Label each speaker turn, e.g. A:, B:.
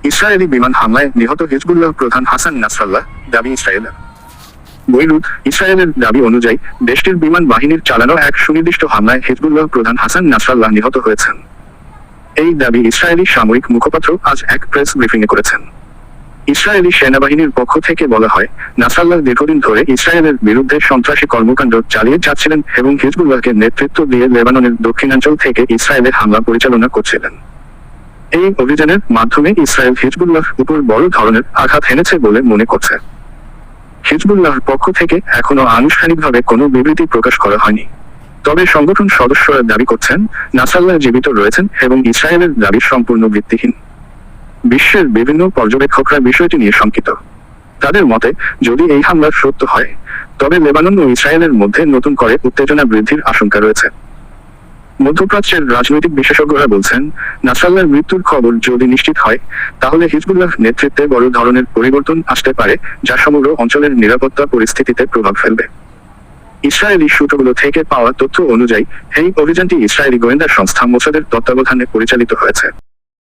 A: Israeli বিমান হামলায় নিহত হিজবুল্লাহ প্রধান হাসান নাসরাল্লাহ, দাবি ইসরায়েলের। বৈরুত, ইসরায়েলের দাবি অনুযায়ী দেশটির বিমান বাহিনীর চালানো এক সুনির্দিষ্ট হামলায় হিজবুল্লাহ প্রধান হাসান নাসরাল্লাহ নিহত হয়েছেন। এই দাবি ইসরায়েলি সামরিক মুখপাত্র আজ এক প্রেস ব্রিফিংয়ে করেছেন। ইসরায়েলি সেনাবাহিনীর পক্ষ থেকে বলা হয়, নাসরাল্লাহ দীর্ঘদিন ধরে ইসরায়েলের বিরুদ্ধে সন্ত্রাসী কর্মকাণ্ড চালিয়ে যাচ্ছিলেন এবং হিজবুল্লাহকে নেতৃত্ব দিয়ে লেবাননের দক্ষিণাঞ্চল থেকে ইসরায়েলে হামলা পরিচালনা করছিলেন। এই অভিযানের মাধ্যমে ইসরায়েল হিজবুল্লাহর উপর বড় ধরনের আঘাত হেনেছে বলে মনে করছে। হিজবুল্লাহর পক্ষ থেকে এখনো আনুষ্ঠানিকভাবে কোনো বিবৃতি প্রকাশ করা হয়নি। তবে সংগঠন সদস্যরা দাবি করছেন নাসরাল্লাহ জীবিত রয়েছেন এবং ইসরায়েলের দাবি সম্পূর্ণ ভিত্তিহীন। বিশ্বের বিভিন্ন পর্যবেক্ষকরা বিষয়টি নিয়ে শঙ্কিত। তাদের মতে, যদি এই হামলা সত্য হয় তবে লেবানন ও ইসরায়েলের মধ্যে নতুন করে উত্তেজনা বৃদ্ধির আশঙ্কা রয়েছে। মধ্যপ্রাচ্যের রাজনৈতিক বিশেষজ্ঞরা বলছেন, নাসরাল্লাহর মৃত্যুর খবর যদি নিশ্চিত হয় তাহলে হিজবুল্লাহ নেতৃত্বে বড় ধরনের পরিবর্তন আসতে পারে, যা সমগ্র অঞ্চলের নিরাপত্তা পরিস্থিতিতে প্রভাব ফেলবে। ইসরায়েলি সূত্রগুলো থেকে পাওয়া তথ্য অনুযায়ী এই অভিযানটি ইসরায়েলি গোয়েন্দা সংস্থা মোসাদের তত্ত্বাবধানে পরিচালিত হয়েছে।